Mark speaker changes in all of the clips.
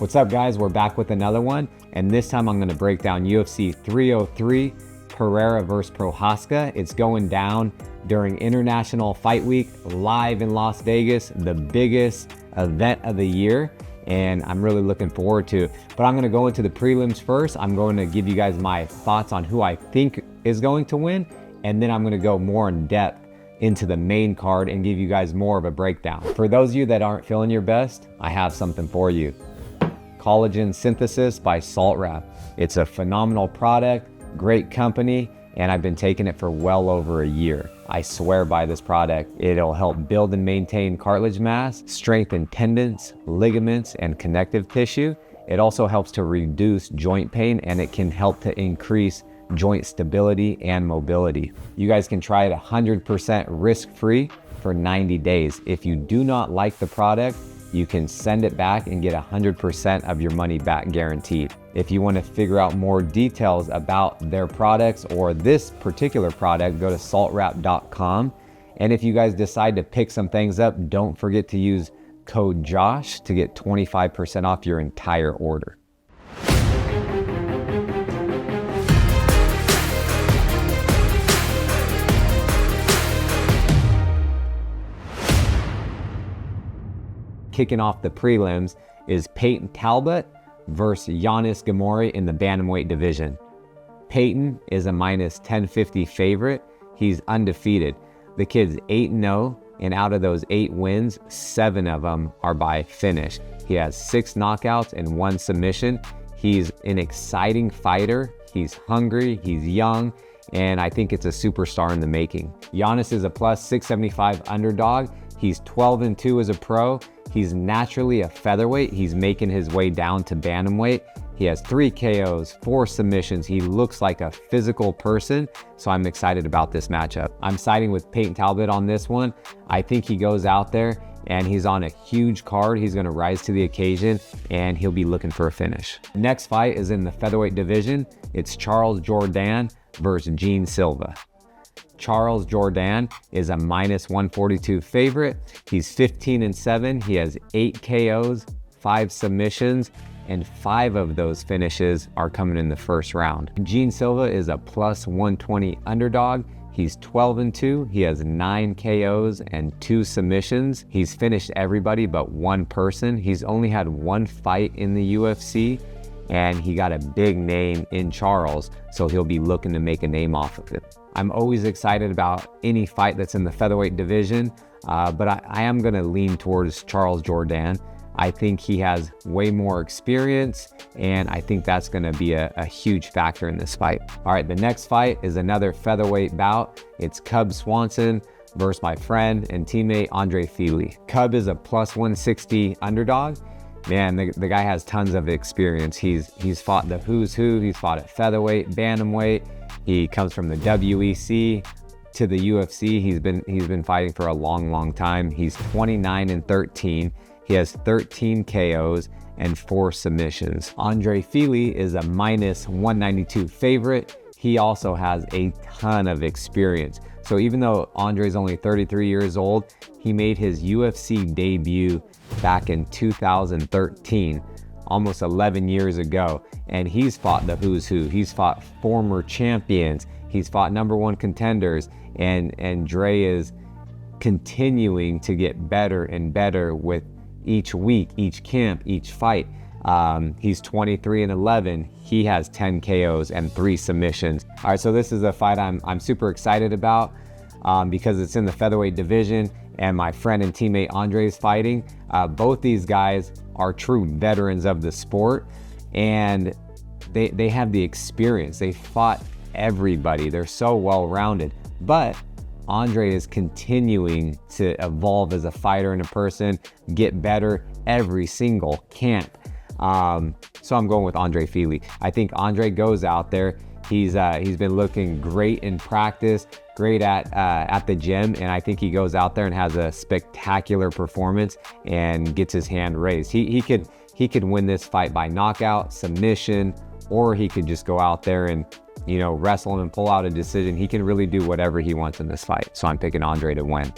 Speaker 1: What's up, guys? We're back with another one, and this time I'm going to break down UFC 303 Pereira vs Prochazka. It's going down during International Fight Week live in Las Vegas, the biggest event of the year, and I'm really looking forward to it. But I'm going to go into the prelims first. I'm going to give you guys my thoughts on who I think is going to win, and then I'm going to go more in depth into the main card and give you guys more of a breakdown. For those of you that aren't feeling your best, I have something for you. Collagen Synthesis by Salt Wrap. It's a phenomenal product, great company, and I've been taking it for well over a year. I swear by this product. It'll help build and maintain cartilage mass, strengthen tendons, ligaments, and connective tissue. It also helps to reduce joint pain, and it can help to increase joint stability and mobility. You guys can try it 100% risk-free for 90 days. If you do not like the product, you can send it back and get 100% of your money back guaranteed. If you want to figure out more details about their products or this particular product, go to saltwrap.com. And if you guys decide to pick some things up, don't forget to use code JOSH to get 25% off your entire order. Kicking off the prelims is Peyton Talbot versus Giannis Gamori in the bantamweight division. Peyton is a minus 1050 favorite. He's undefeated. The kid's 8-0, and out of those 8 wins, 7 of them are by finish. He has 6 knockouts and 1 submission. He's an exciting fighter. He's hungry, he's young, and I think it's a superstar in the making. Giannis is a plus 675 underdog. He's 12-2 as a pro. He's naturally a featherweight. He's making his way down to bantamweight. He has 3 KOs, 4 submissions. He looks like a physical person, so I'm excited about this matchup. I'm siding with Peyton Talbot on this one. I think he goes out there and he's on a huge card. He's gonna rise to the occasion and he'll be looking for a finish. Next fight is in the featherweight division. It's Charles Jourdain versus Gene Silva. Charles Jourdain is a minus 142 favorite. He's 15-7. He has 8 KOs, 5 submissions, and 5 of those finishes are coming in the first round. Gene Silva is a plus 120 underdog. He's 12-2. He has 9 KOs and 2 submissions. He's finished everybody but one person. He's only had 1 fight in the UFC, and he got a big name in Charles, so he'll be looking to make a name off of it. I'm always excited about any fight that's in the featherweight division, but I am gonna lean towards Charles Jourdain. I think he has way more experience, and I think that's gonna be a huge factor in this fight. All right, the next fight is another featherweight bout. It's Cub Swanson versus my friend and teammate Andre Fili. Cub is a plus 160 underdog. Man, the guy has tons of experience. He's fought the who's who. He's fought at featherweight, bantamweight. He comes from the WEC to the UFC. He's been fighting for a long time. He's 29-13. He has 13 KOs and 4 submissions. Andre Fili is a minus 192 favorite. He also has a ton of experience. So even though Andre's only 33 years old, he made his UFC debut back in 2013, almost 11 years ago. And he's fought the who's who. He's fought former champions. He's fought #1 contenders. And Dre is continuing to get better and better with each week, each camp, each fight. He's 23-11. He has 10 KOs and 3 submissions. All right, so this is a fight I'm super excited about because it's in the featherweight division and my friend and teammate Andre is fighting. Both these guys are true veterans of the sport, and they have the experience. They fought everybody. They're so well-rounded, but Andre is continuing to evolve as a fighter and a person, get better every single camp. So I'm going with Andre Fili. I think Andre goes out there. He's been looking great in practice, great at the gym, and I think he goes out there and has a spectacular performance and gets his hand raised. He could win this fight by knockout, submission, or he could just go out there and, you know, wrestle him and pull out a decision. He can really do whatever he wants in this fight. So I'm picking Andre to win.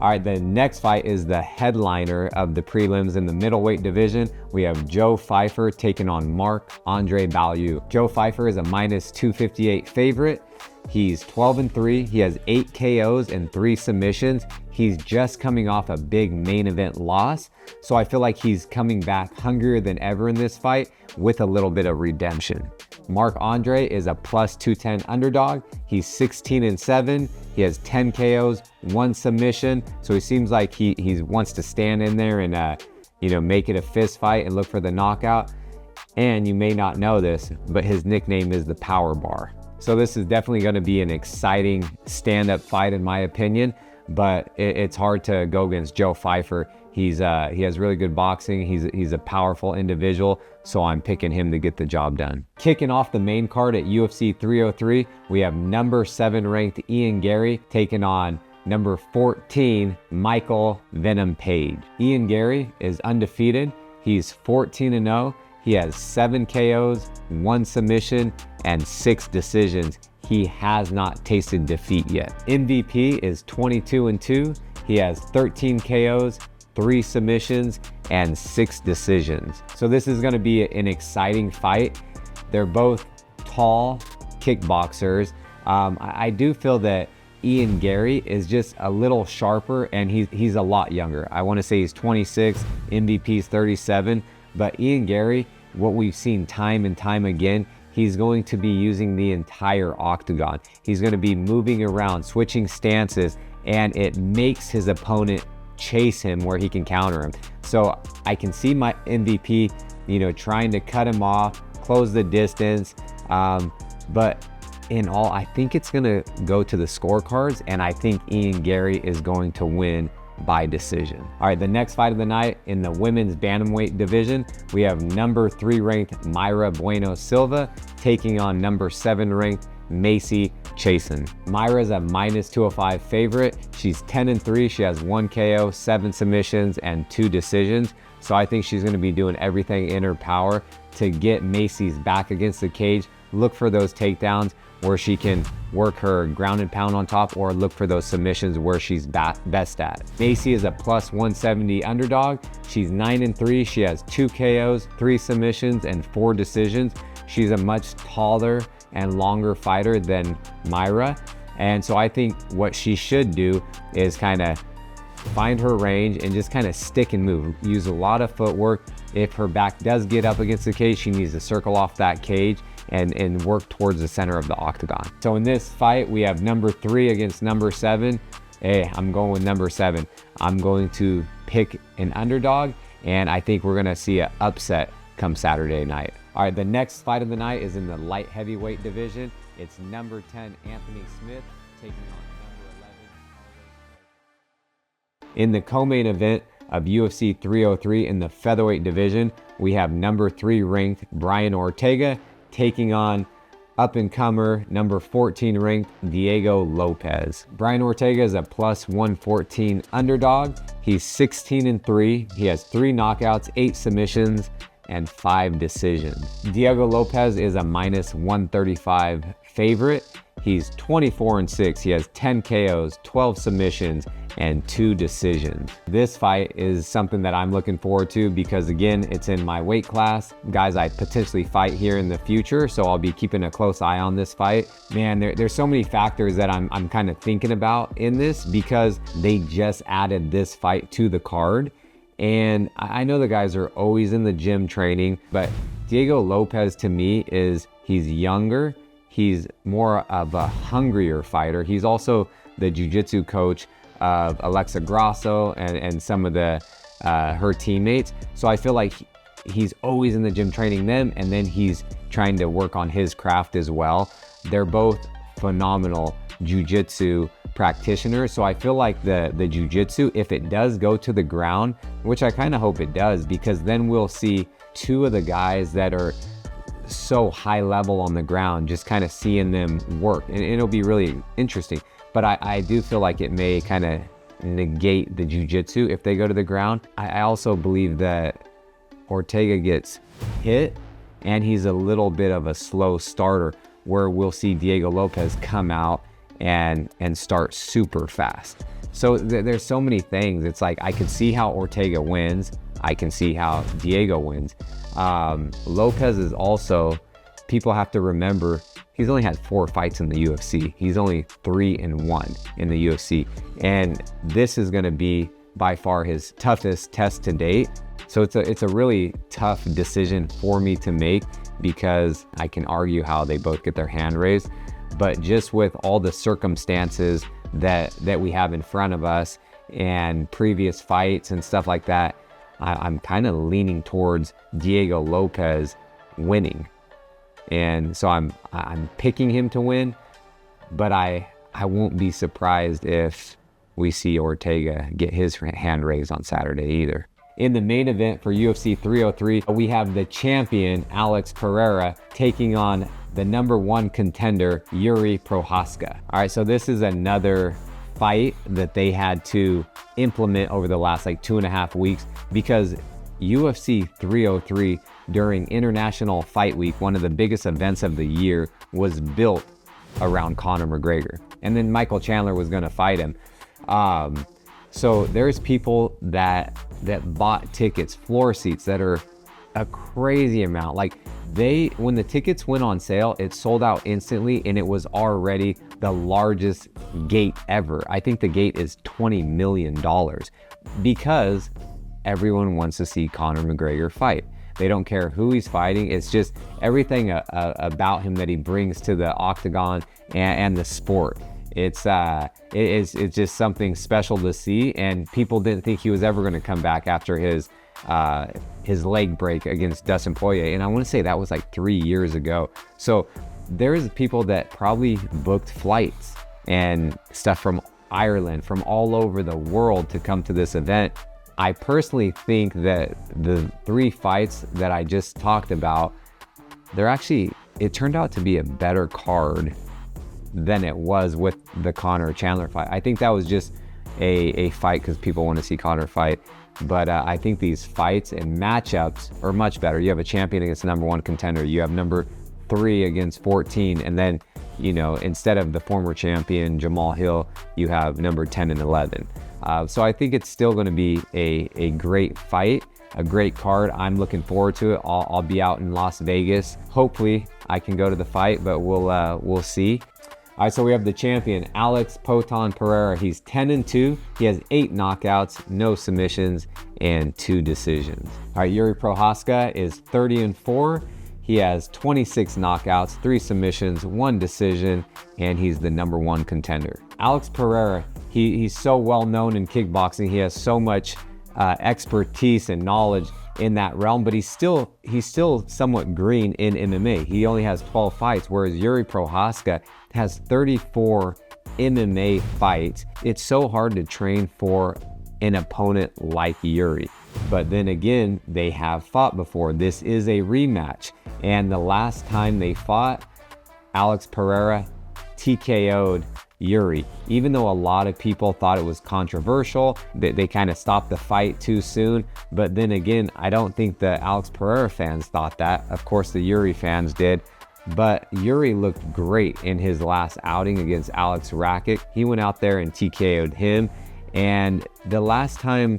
Speaker 1: All All right, the next fight is the headliner of the prelims in the middleweight division. We have Joe Pfeiffer taking on Marc-Andre Ballieu. Joe Pfeiffer is a -258 favorite. He's 12-3. He has 8 KOs and 3 submissions. He's just coming off a big main event loss. So I feel like he's coming back hungrier than ever in this fight with a little bit of redemption. Marc-Andre is a +210 underdog. He's 16-7. He has 10 KOs, 1 submission. So he seems like he wants to stand in there and make it a fist fight and look for the knockout. And you may not know this, but his nickname is the Power Bar. So this is definitely going to be an exciting stand-up fight in my opinion, but it's hard to go against Joe Pfeiffer. He has really good boxing. He's a powerful individual, so I'm picking him to get the job done. Kicking off the main card at UFC 303, we have number 7 ranked Ian Garry taking on number 14 Michael Venom Page. Ian Garry is undefeated. He's 14-0. He has 7 KOs, 1 submission, and 6 decisions. He has not tasted defeat yet. MVP is 22-2. He has 13 KOs, 3 submissions, and 6 decisions. So this is gonna be an exciting fight. They're both tall kickboxers. I do feel that Ian Garry is just a little sharper and he's a lot younger. I wanna say he's 26, MVP's 37, but Ian Garry, what we've seen time and time again, he's going to be using the entire octagon. He's going to be moving around, switching stances, and it makes his opponent chase him where he can counter him. So I can see my MVP, trying to cut him off, close the distance. But in all, I think it's going to go to the scorecards, and I think Ian Garry is going to win by decision. All right, the next fight of the night in the women's bantamweight division, we have number 3 ranked Mayra Bueno Silva taking on number 7 ranked Macy Chiasson. Mayra is a -205 favorite. She's 10-3. She has 1 KO, 7 submissions, and 2 decisions. So I think she's going to be doing everything in her power to get Macy's back against the cage. Look for those takedowns where she can work her ground and pound on top, or look for those submissions where she's best at. Macy is a +170 underdog. She's 9-3. She has 2 KOs, 3 submissions, and 4 decisions. She's a much taller and longer fighter than Mayra. And so I think what she should do is kind of find her range and just kind of stick and move. Use a lot of footwork. If her back does get up against the cage, she needs to circle off that cage and work towards the center of the octagon. So in this fight, we have number 3 against number 7. Hey, I'm going with number 7. I'm going to pick an underdog, and I think we're gonna see an upset come Saturday night. All right, the next fight of the night is in the light heavyweight division. It's number 10, Anthony Smith, taking on number 11. In the co-main event of UFC 303 in the featherweight division, we have number 3 ranked Brian Ortega taking on up-and-comer number 14 ranked Diego Lopez. Brian Ortega is a +114 underdog. He's 16-3. He has 3 knockouts, 8 submissions, and 5 decisions. Diego Lopez is a -135 favorite. He's 24-6. He has 10 KOs, 12 submissions, and 2 decisions. This fight is something that I'm looking forward to because, again, it's in my weight class. Guys I potentially fight here in the future, so I'll be keeping a close eye on this fight. Man, there's so many factors that I'm kind of thinking about in this because they just added this fight to the card. And I know the guys are always in the gym training, but Diego Lopez to me he's younger. He's more of a hungrier fighter. He's also the jiu-jitsu coach of Alexa Grasso and some of her teammates. So I feel like he's always in the gym training them, and then he's trying to work on his craft as well. They're both phenomenal jiu-jitsu practitioners. So I feel like the jiu-jitsu, if it does go to the ground, which I kind of hope it does, because then we'll see 2 of the guys that are so high level on the ground, just kind of seeing them work, and it'll be really interesting. But I do feel like it may kind of negate the jiu-jitsu if they go to the ground. I also believe that Ortega gets hit and he's a little bit of a slow starter, where we'll see Diego Lopez come out and start super fast. So there's so many things. It's like I can see how Ortega wins. I can see how Diego wins. Lopez is also, people have to remember, he's only had 4 fights in the UFC. He's only 3-1 in the UFC. And this is gonna be by far his toughest test to date. So it's a really tough decision for me to make, because I can argue how they both get their hand raised, but just with all the circumstances that we have in front of us and previous fights and stuff like that, I'm kind of leaning towards Diego Lopez winning. And so I'm picking him to win, but I won't be surprised if we see Ortega get his hand raised on Saturday either. In the main event for UFC 303, we have the champion, Alex Pereira, taking on the #1 contender, Yuri Prochazka. All right, so this is another fight that they had to implement over the last like 2.5 weeks, because UFC 303 during International Fight Week, one of the biggest events of the year, was built around Conor McGregor. And then Michael Chandler was gonna fight him. So there's people that bought tickets, floor seats, that are a crazy amount. Like when the tickets went on sale, it sold out instantly, and it was already the largest gate ever. I think the gate is $20 million, because everyone wants to see Conor McGregor fight. They don't care who he's fighting. It's just everything about him that he brings to the octagon and the sport. It's just something special to see, and people didn't think he was ever going to come back after his leg break against Dustin Poirier, and I want to say that was like 3 years ago. So there's people that probably booked flights and stuff from Ireland, from all over the world, to come to this event. I personally think that the 3 fights that I just talked about, it turned out to be a better card than it was with the Conor Chandler fight. I think that was just a fight because people want to see Conor fight. But I think these fights and matchups are much better. You have a champion against the #1 contender. You have #3 against 14. And then, instead of the former champion, Jamal Hill, you have #10 and 11. So I think it's still going to be a great fight, a great card. I'm looking forward to it. I'll be out in Las Vegas. Hopefully I can go to the fight, but we'll see. All right, so we have the champion, Alex Poton Pereira. He's 10-2. He has 8 knockouts, no submissions, and 2 decisions. All right, Yuri Prochazka is 30-4. He has 26 knockouts, 3 submissions, 1 decision, and he's the #1 contender. Alex Pereira, he's so well known in kickboxing. He has so much expertise and knowledge in that realm, but he's still somewhat green in MMA. He only has 12 fights, whereas Yuri Prochazka has 34 MMA fights. It's so hard to train for an opponent like Yuri. But then again, they have fought before. This is a rematch. And the last time they fought, Alex Pereira TKO'd Yuri. Even though a lot of people thought it was controversial, they kind of stopped the fight too soon. But then again, I don't think the Alex Pereira fans thought that. Of course, the Yuri fans did. But Yuri looked great in his last outing against Alex Rakic. He went out there and TKO'd him. And the last time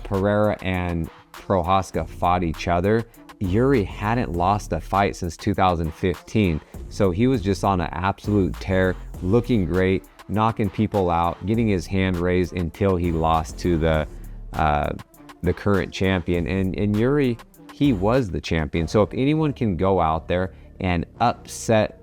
Speaker 1: Pereira and Prochazka fought each other, Yuri hadn't lost a fight since 2015. So he was just on an absolute tear, looking great, knocking people out, getting his hand raised until he lost to the current champion. And Yuri, he was the champion. So if anyone can go out there and upset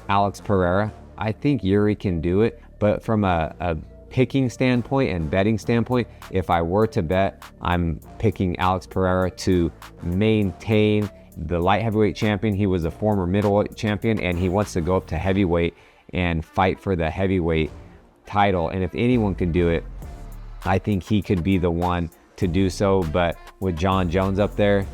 Speaker 1: Alex Pereira, I think Yuri can do it. But from a picking standpoint and betting standpoint, if I were to bet, I'm picking Alex Pereira to maintain the light heavyweight champion. He was a former middleweight champion, and he wants to go up to heavyweight and fight for the heavyweight title. And if anyone could do it, I think he could be the one to do so. But with John Jones up there,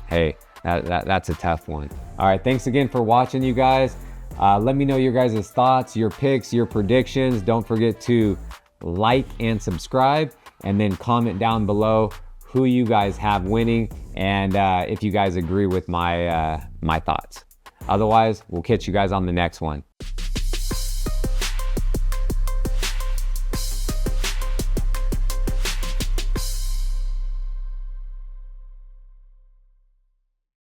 Speaker 1: hey, that's a tough one. All right, thanks again for watching, you guys. Let me know your guys' thoughts, your picks, your predictions. Don't forget to like and subscribe, and then comment down below who you guys have winning, and if you guys agree with my thoughts. Otherwise, we'll catch you guys on the next one.